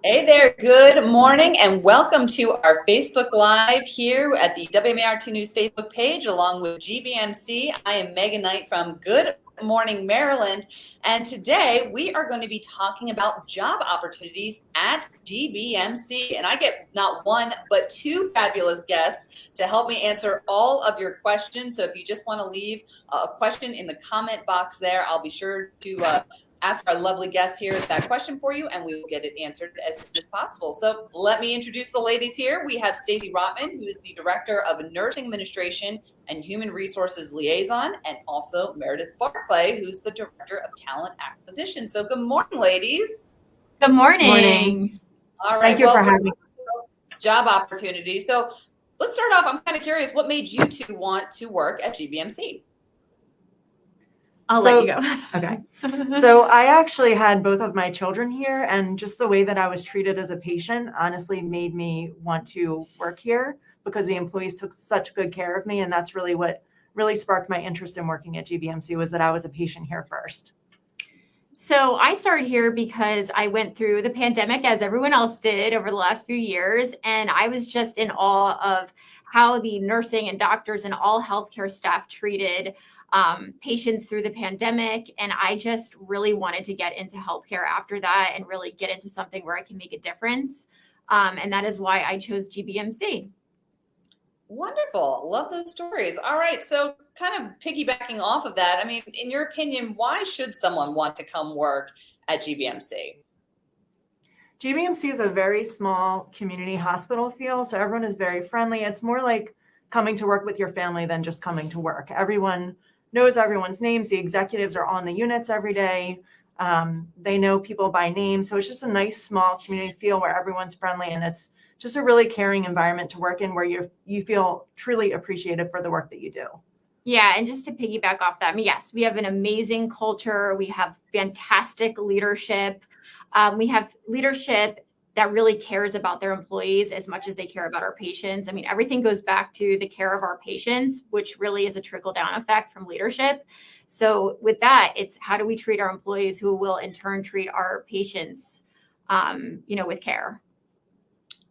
Hey there, good morning and welcome to our Facebook Live here at the WMAR2 News Facebook page along with GBMC. I am Megan Knight from Good Morning, Maryland, and today we are going to be talking about job opportunities at GBMC. And I get not one, but two fabulous guests to help me answer all of your questions. So if you just want to leave a question in the comment box there, I'll be sure to ask our lovely guests here that question for you, and we will get it answered as soon as possible. So let me introduce the ladies here. We have Stacey Rotman, who is the Director of Nursing Administration and Human Resources Liaison, and also Meredith Barclay, who's the Director of Talent Acquisition. So good morning, ladies. Good morning. Morning. All right. Thank you for having me. Job opportunities. So let's start off. I'm kind of curious, what made you two want to work at GBMC? I'll let you go. Okay. So I actually had both of my children here, and just the way that I was treated as a patient honestly made me want to work here because the employees took such good care of me. And that's really what really sparked my interest in working at GBMC, was that I was a patient here first. So I started here because I went through the pandemic, as everyone else did, over the last few years. And I was just in awe of how the nursing and doctors and all healthcare staff treated patients through the pandemic. And I just really wanted to get into healthcare after that and really get into something where I can make a difference. And that is why I chose GBMC. Wonderful. Love those stories. All right. So kind of piggybacking off of that, I mean, in your opinion, why should someone want to come work at GBMC? GBMC is a very small community hospital feel, so everyone is very friendly. It's more like coming to work with your family than just coming to work. Everyone knows everyone's names. The executives are on the units every day. They know people by name. So it's just a nice small community feel where everyone's friendly, and it's just a really caring environment to work in where you feel truly appreciated for the work that you do. Yeah, and just to piggyback off that, I mean, yes, we have an amazing culture. We have fantastic leadership. We have leadership that really cares about their employees as much as they care about our patients. I mean, everything goes back to the care of our patients, which really is a trickle-down effect from leadership. So with that, it's how do we treat our employees who will in turn treat our patients, with care.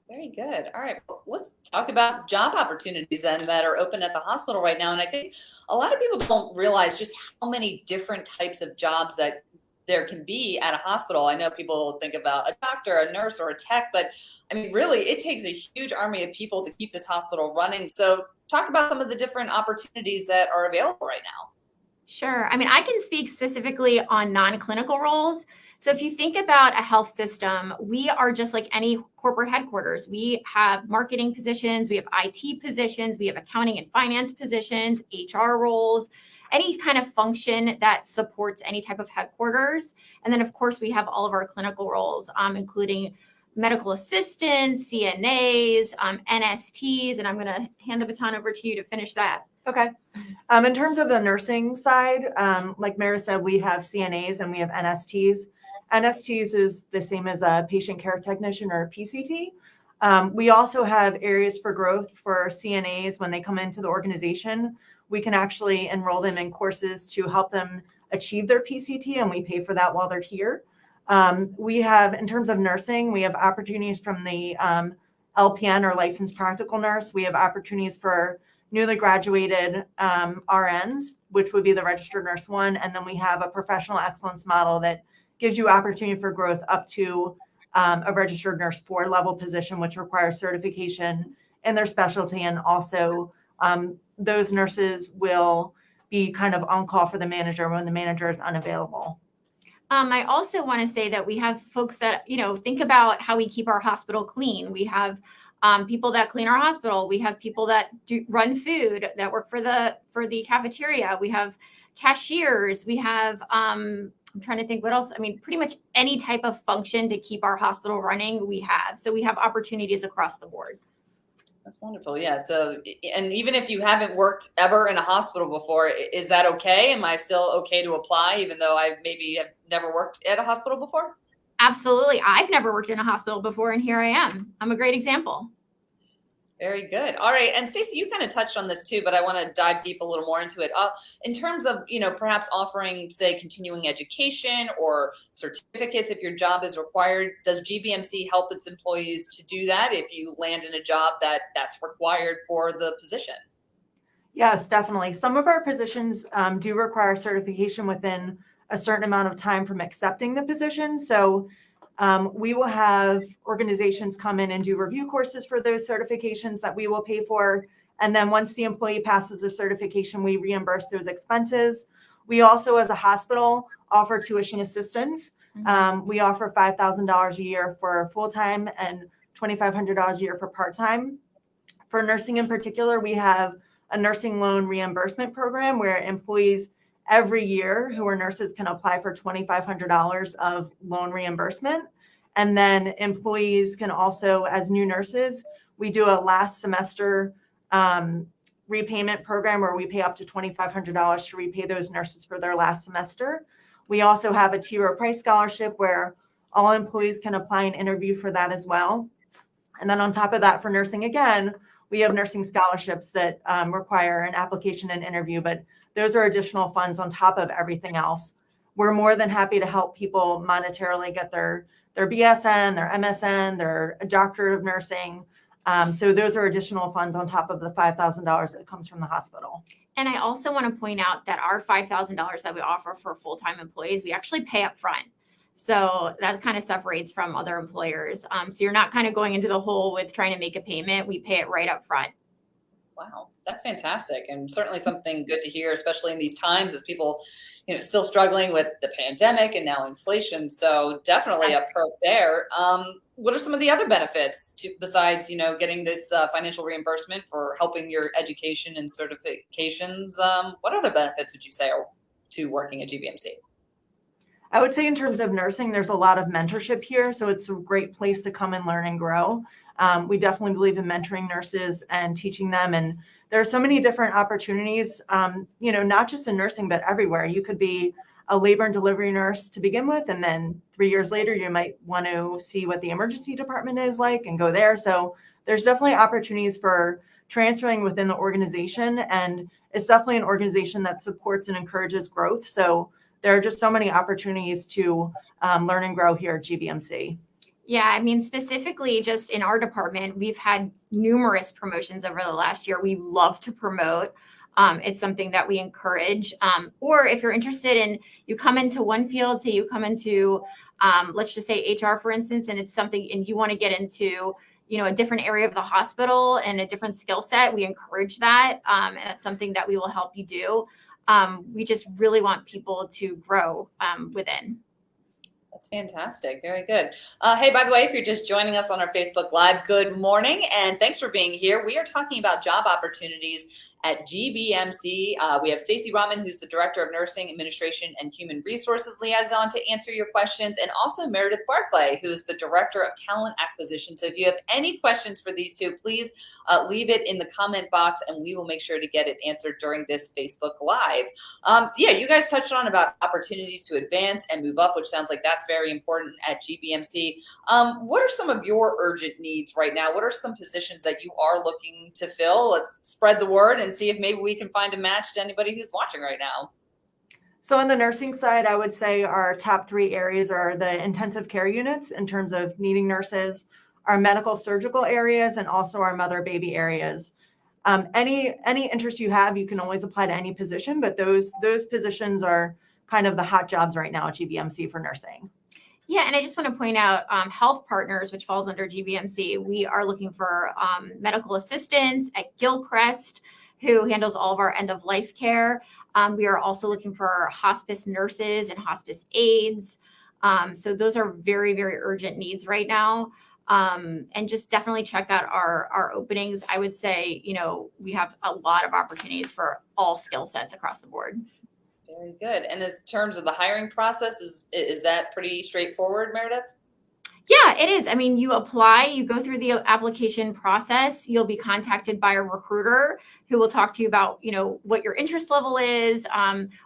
Very good. All right. Well, let's talk about job opportunities then that are open at the hospital right now. And I think a lot of people don't realize just how many different types of jobs that there can be at a hospital. I know people think about a doctor, a nurse, or a tech, but I mean, really, it takes a huge army of people to keep this hospital running. So talk about some of the different opportunities that are available right now. Sure. I mean, I can speak specifically on non-clinical roles. So if you think about a health system, we are just like any corporate headquarters. We have marketing positions, we have IT positions, we have accounting and finance positions, HR roles, any kind of function that supports any type of headquarters. And then, of course, we have all of our clinical roles, including medical assistants, CNAs, NSTs, and I'm going to hand the baton over to you to finish that. Okay. In terms of the nursing side, like Mara said, we have CNAs and we have NSTs. NSTs is the same as a patient care technician or a PCT. We also have areas for growth for CNAs when they come into the organization. We can actually enroll them in courses to help them achieve their PCT, and we pay for that while they're here. We have, in terms of nursing, we have opportunities from the LPN or licensed practical nurse. We have opportunities for newly graduated RNs, which would be the registered nurse 1. And then we have a professional excellence model that gives you opportunity for growth up to a registered nurse 4 level position, which requires certification in their specialty. And also those nurses will be kind of on call for the manager when the manager is unavailable. I also want to say that we have folks that, think about how we keep our hospital clean. We have people that clean our hospital. We have people that run food, that work for the cafeteria. We have cashiers. We have, I'm trying to think what else. I mean, pretty much any type of function to keep our hospital running, we have. So we have opportunities across the board. That's wonderful. Yeah. So, and even if you haven't worked ever in a hospital before, is that okay? Am I still okay to apply, even though I maybe have never worked at a hospital before? Absolutely. I've never worked in a hospital before, and here I am. I'm a great example. Very good. All right. And Stacey, you kind of touched on this too, but I want to dive deep a little more into it. In terms of, perhaps offering, say, continuing education or certificates if your job is required, does GBMC help its employees to do that if you land in a job that's required for the position? Yes, definitely. Some of our positions do require certification within a certain amount of time from accepting the position. So we will have organizations come in and do review courses for those certifications that we will pay for. And then once the employee passes the certification, we reimburse those expenses. We also, as a hospital, offer tuition assistance. We offer $5,000 a year for full-time and $2,500 a year for part-time. For nursing in particular, we have a nursing loan reimbursement program where employees every year who are nurses can apply for $2,500 of loan reimbursement. And then employees can also, as new nurses, we do a last semester repayment program where we pay up to $2,500 to repay those nurses for their last semester. We also have a T-Row Price Scholarship where all employees can apply and interview for that as well. And then on top of that, for nursing again, we have nursing scholarships that require an application and interview, but those are additional funds on top of everything else. We're more than happy to help people monetarily get their BSN, their MSN, their doctorate of nursing. So those are additional funds on top of the $5,000 that comes from the hospital. And I also want to point out that our $5,000 that we offer for full-time employees, we actually pay up front. So that kind of separates from other employers. So you're not kind of going into the hole with trying to make a payment. We pay it right up front. Wow, that's fantastic. And certainly something good to hear, especially in these times as people, still struggling with the pandemic and now inflation. So definitely a perk there. What are some of the other benefits besides, getting this financial reimbursement for helping your education and certifications? What other benefits would you say are to working at GBMC? I would say in terms of nursing, there's a lot of mentorship here. So it's a great place to come and learn and grow. We definitely believe in mentoring nurses and teaching them. And there are so many different opportunities, not just in nursing, but everywhere. You could be a labor and delivery nurse to begin with. And then 3 years later, you might want to see what the emergency department is like and go there. So there's definitely opportunities for transferring within the organization. And it's definitely an organization that supports and encourages growth. So there are just so many opportunities to learn and grow here at GBMC. Yeah, I mean, specifically just in our department, we've had numerous promotions over the last year. We love to promote. It's something that we encourage. Or if you're interested in, you come into one field, say you come into, let's just say HR, for instance, and it's something, and you want to get into, a different area of the hospital and a different skill set, we encourage that. And that's something that we will help you do. We just really want people to grow within. That's fantastic. Very good. Hey, by the way, if you're just joining us on our Facebook Live, good morning and thanks for being here. We are talking about job opportunities at GBMC. We have Stacey Rotman, who's the Director of Nursing Administration and Human Resources Liaison, to answer your questions, and also Meredith Barclay, who is the Director of Talent Acquisition. So if you have any questions for these two, please leave it in the comment box, and we will make sure to get it answered during this Facebook Live. Yeah, you guys touched on about opportunities to advance and move up, which sounds like that's very important at GBMC. What are some of your urgent needs right now? What are some positions that you are looking to fill? Let's spread the word and see if maybe we can find a match to anybody who's watching right now. So on the nursing side, I would say our top 3 areas are the intensive care units in terms of needing nurses, our medical surgical areas, and also our mother baby areas. Any interest you have, you can always apply to any position, but those positions are kind of the hot jobs right now at GBMC for nursing. Yeah, and I just want to point out Health Partners, which falls under GBMC. We are looking for medical assistants at Gilchrist, who handles all of our end-of-life care. We are also looking for hospice nurses and hospice aides. So those are very, very urgent needs right now. And just definitely check out our openings. I would say, we have a lot of opportunities for all skill sets across the board. Very good. And in terms of the hiring process, is that pretty straightforward, Meredith? Yeah, it is. I mean, you apply, you go through the application process, you'll be contacted by a recruiter who will talk to you about, what your interest level is,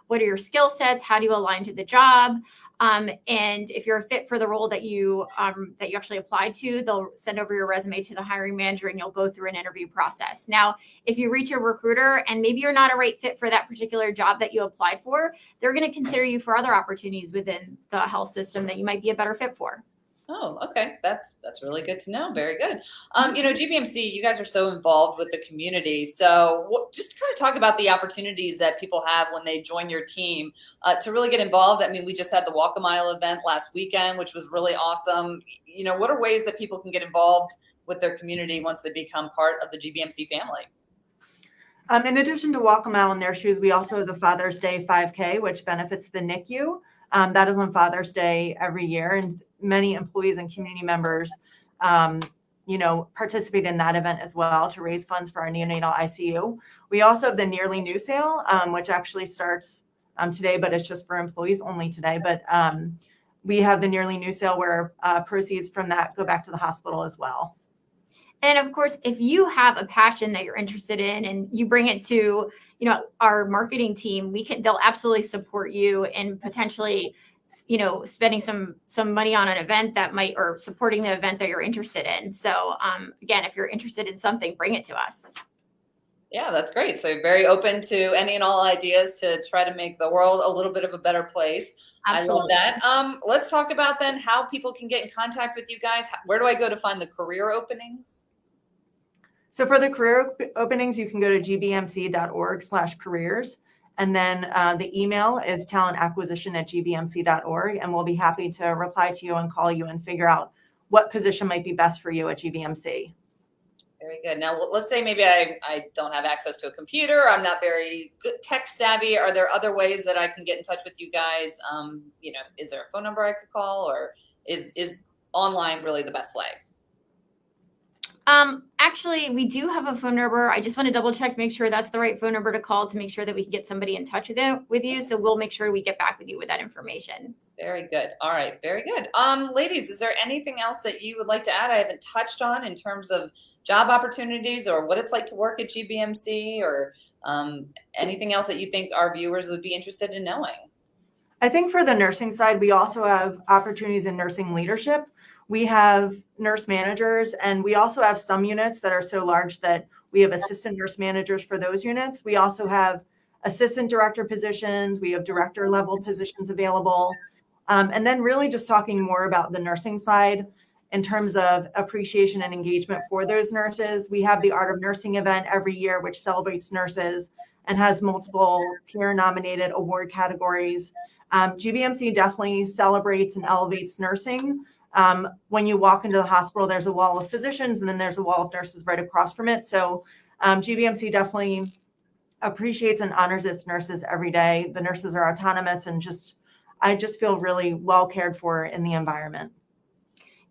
what are your skill sets, how do you align to the job. And if you're a fit for the role that you actually applied to, they'll send over your resume to the hiring manager and you'll go through an interview process. Now, if you reach a recruiter and maybe you're not a right fit for that particular job that you applied for, they're going to consider you for other opportunities within the health system that you might be a better fit for. Oh, okay. That's really good to know. Very good. GBMC, you guys are so involved with the community. So just kind of talk about the opportunities that people have when they join your team to really get involved. I mean, we just had the Walk a Mile event last weekend, which was really awesome. What are ways that people can get involved with their community once they become part of the GBMC family? In addition to Walk a Mile in their shoes, we also have the Father's Day 5K, which benefits the NICU. That is on Father's Day every year, and many employees and community members, participate in that event as well to raise funds for our neonatal ICU. We also have the Nearly New sale, which actually starts today, but it's just for employees only today. But we have the Nearly New sale where proceeds from that go back to the hospital as well. And of course, if you have a passion that you're interested in and you bring it to, our marketing team, they'll absolutely support you in potentially, spending some money on an event or supporting the event that you're interested in. So again, if you're interested in something, bring it to us. Yeah, that's great. So very open to any and all ideas to try to make the world a little bit of a better place. Absolutely. I love that. Let's talk about then how people can get in contact with you guys. Where do I go to find the career openings? So for the career openings, you can go to gbmc.org/careers. And then the email is talentacquisition@gbmc.org. And we'll be happy to reply to you and call you and figure out what position might be best for you at GBMC. Very good. Now, let's say maybe I don't have access to a computer. I'm not very good tech savvy. Are there other ways that I can get in touch with you guys? Is there a phone number I could call, or is online really the best way? Actually, we do have a phone number. I just want to double check, make sure that's the right phone number to call to make sure that we can get somebody in touch with you. So we'll make sure we get back with you with that information. Very good. All right. Very good. Ladies, is there anything else that you would like to add I haven't touched on in terms of job opportunities or what it's like to work at GBMC, or anything else that you think our viewers would be interested in knowing? I think for the nursing side, we also have opportunities in nursing leadership. We have nurse managers, and we also have some units that are so large that we have assistant nurse managers for those units. We also have assistant director positions. We have director level positions available. And then really just talking more about the nursing side in terms of appreciation and engagement for those nurses. We have the Art of Nursing event every year, which celebrates nurses and has multiple peer-nominated award categories. GBMC definitely celebrates and elevates nursing. When you walk into the hospital, there's a wall of physicians and then there's a wall of nurses right across from it. So GBMC definitely appreciates and honors its nurses every day. The nurses are autonomous and I just feel really well cared for in the environment.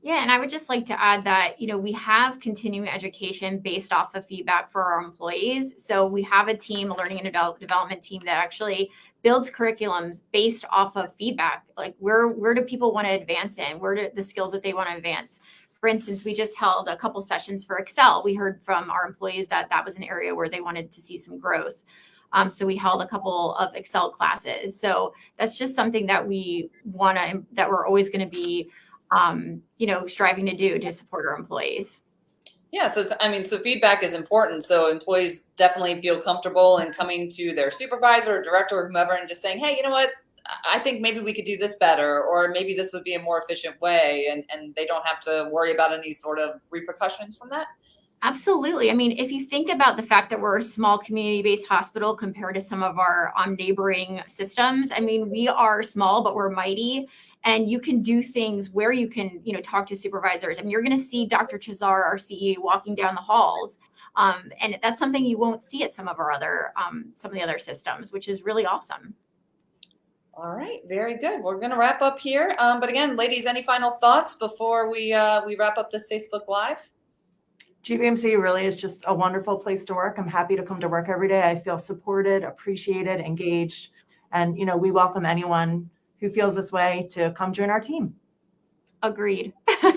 Yeah, and I would just like to add that, we have continuing education based off of feedback for our employees. So we have a team, a learning and development team that actually builds curriculums based off of feedback. Like where do people want to advance in? Where do the skills that they want to advance? For instance, we just held a couple sessions for Excel. We heard from our employees that was an area where they wanted to see some growth. So we held a couple of Excel classes. So that's just something that that we're always going to be striving to do to support our employees. Yeah. So feedback is important. So employees definitely feel comfortable in coming to their supervisor or director or whomever and just saying, hey, you know what? I think maybe we could do this better, or maybe this would be a more efficient way. And they don't have to worry about any sort of repercussions from that. Absolutely. I mean, if you think about the fact that we're a small community-based hospital compared to some of our neighboring systems, I mean, we are small, but we're mighty. And you can do things where you can, talk to supervisors. I mean, you're going to see Dr. Chazar, our CE, walking down the halls. And that's something you won't see at some of our some of the other systems, which is really awesome. All right. Very good. We're going to wrap up here. But again, ladies, any final thoughts before we wrap up this Facebook Live? GBMC really is just a wonderful place to work. I'm happy to come to work every day. I feel supported, appreciated, engaged. And, we welcome anyone who feels this way to come join our team. Agreed. Very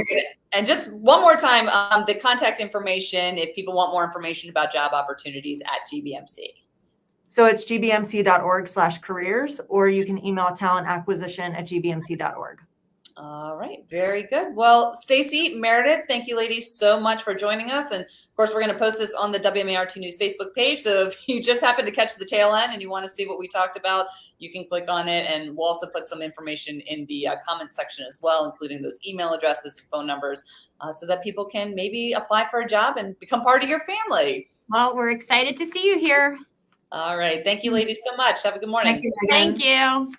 good. And just one more time, the contact information, if people want more information about job opportunities at GBMC. So it's gbmc.org/careers, or you can email talentacquisition@gbmc.org. All right, very good. Well, Stacey, Meredith, thank you ladies so much for joining us. And of course, we're going to post this on the WMAR2 News Facebook page. So if you just happen to catch the tail end and you want to see what we talked about, you can click on it. And we'll also put some information in the comment section as well, including those email addresses and phone numbers, so that people can maybe apply for a job and become part of your family. Well, we're excited to see you here. All right. Thank you ladies so much. Have a good morning. Thank you, Megan. Thank you.